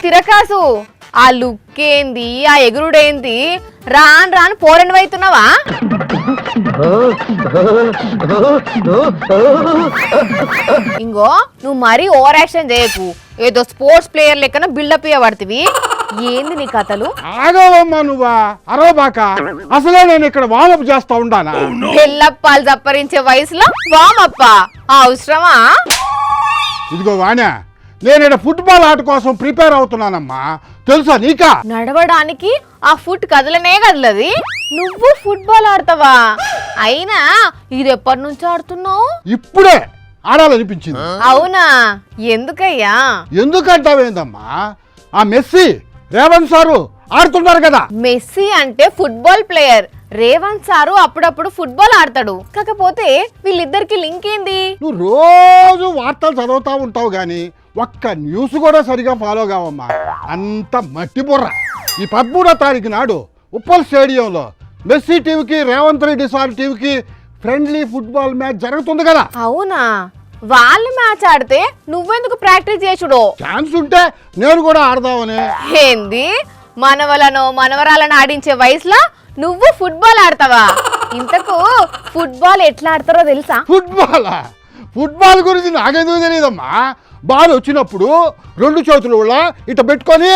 తిరకాసు ఆ లుక్ ఏంది ఆ ఎగురుడేంది రాను రాను పోరని అవుతున్నావా ఇంగో నువ్వు మరీ ఓవర్ యాక్షన్ చేయకు ఏదో స్పోర్ట్స్ ప్లేయర్ లెక్కన బిల్డప్ ఇవ్వబడుతుంది ఏంది నీ కథలు ఆగవమ్మా నువ్వా అరవబాక అసలే నేను ఇక్కడ వామప్ చేస్తా ఉండానా తెల్లప్పాలు చప్పరించే వయసులో వామప్ప అవసరమా ఇదిగో వాణ్య నేను ఇక్కడ ఫుట్బాల్ ఆట కోసం ప్రిపేర్ అవుతున్నానమ్మా తెలుసా నీకా నడవడానికి ఆ ఫుట్ కదలనే కదలది నువ్వు ఫుట్బాల్ ఆడతావా అయినా ఇది ఎప్పటి నుంచి ఆడుతున్నావు ఇప్పుడే ఆడాలనిపించింది అవునా ఎందుకయ్యా ఎందుకంటావేందమ్మా ఆ మెస్సీ రేవంత్ సారు ఆడుతున్నారు కదా మెస్సీ అంటే ఫుట్బాల్ ప్లేయర్ రేవంత్ సారు అప్పుడప్పుడు ఫుట్బాల్ ఆడతాడు కాకపోతే వీళ్ళిద్దరికి లింక్ ఏంది నువ్వు రోజు వార్తలు చదువుతా ఉంటావు గాని ఒక్క న్యూస్ కూడా సరిగా ఫాలో కావమ్మా అంత మట్టి బుర్ర ఈ 13వ తారీఖు నాడు ఉప్పల్ స్టేడియంలో మెస్సీ టీంకి రేవంత్ రెడ్డి సార్ టీంకి ఫ్రెండ్లీ ఫుట్బాల్ మ్యాచ్ జరుగుతుంది కదా అవునా వాళ్ళు మ్యాచ్ ఆడితే నువ్వెందుకు ప్రాక్టీస్ చేసుడో ఛాన్స్ ఉంటే నేను కూడా ఆడదామని ఏంది మనవలను మనవరాలను ఆడించే వయసులో నువ్వు ఫుట్బాల్ ఆడతావా ఇంతకు ఫుట్బాల్ ఎట్లా ఆడతారో తెలుసా ఫుట్బాల్ గురించి నాకెందుకు తెలియదమ్మా బాల్ వచ్చినప్పుడు 2 చేతులు ఇట్లా పెట్టుకొని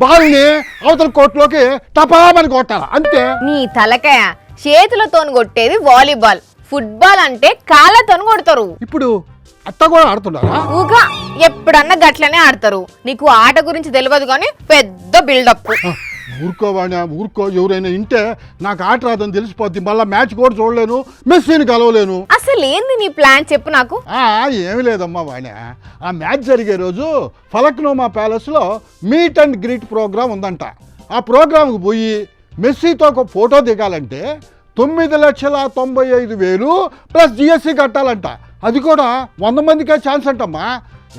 బాల్ని అవతల కోర్టులోకి టపామని కొట్టాలి అంతే నీ తలకాయ చేతులతో కొట్టేది వాలీబాల్ ఫుట్బాల్ అంటే కాళ్ళతో కొడతారు ఇప్పుడు అట్ట కూడా ఆడుతున్నారా ఊగా ఎప్పుడన్నా గట్లనే ఆడతారు నీకు ఆట గురించి తెలియదు కానీ పెద్ద బిల్డప్ ఊరుకోవాణ్యా ఊరుకో ఎవరైనా ఇంటే నాకు ఆట రాదని తెలిసిపోద్ది మళ్ళీ మ్యాచ్ కూడా చూడలేను మెస్సీని కలవలేను అసలు ఏంది నీ ప్లాన్ చెప్పు నాకు ఏమి లేదమ్మా వాణ్య ఆ మ్యాచ్ జరిగే రోజు ఫలక్నోమా ప్యాలెస్లో మీట్ అండ్ గ్రీట్ ప్రోగ్రామ్ ఉందంట ఆ ప్రోగ్రాంకి పోయి మెస్సీతో ఒక ఫోటో దిగాలంటే 9,95,000 ప్లస్ జిఎస్టీ కట్టాలంట అది కూడా 100 మందికే ఛాన్స్ అంటమ్మా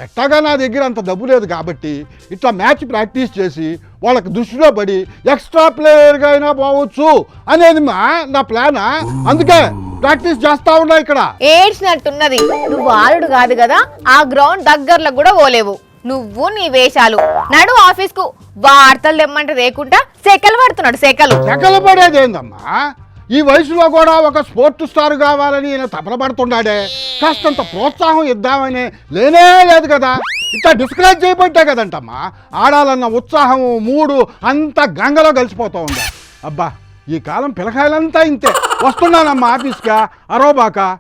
ఎట్టాగా నా దగ్గర అంత డబ్బు లేదు కాబట్టి ఇట్లా మ్యాచ్ ప్రాక్టీస్ చేసి వాళ్ళకి దృష్టిలో పడి ఎక్స్ట్రా ప్లేయర్గా అయినా పోవచ్చు అనేది నా ప్లానా అందుకే ప్రాక్టీస్ చేస్తా ఉన్నా ఇక్కడ ఏడ్చినట్టున్నది నువ్వు ఆరుడు కాదు కదా ఆ గ్రౌండ్ దగ్గరలో కూడా పోలేవు నువ్వు నీ వేషాలు నడు ఆఫీస్ కు వార్తలు తెమ్మంటే లేకుండా సెకలు పడుతున్నాడు సెకలు పడేది ఏందమ్మా ఈ వయసులో కూడా ఒక స్పోర్ట్ స్టార్ కావాలని ఈయన తపన పడుతున్నాడే కాస్తంత ప్రోత్సాహం ఇద్దామని లేనే లేదు కదా ఇట్లా డిస్కరేజ్ చేయబట్టే కదంటమ్మా ఆడాలన్న ఉత్సాహము మూడు అంత గంగలో కలిసిపోతూ ఉందా అబ్బా ఈ కాలం పిల్లకాయలంతా ఇంతే వస్తున్నానమ్మా ఆఫీస్గా అరోబాక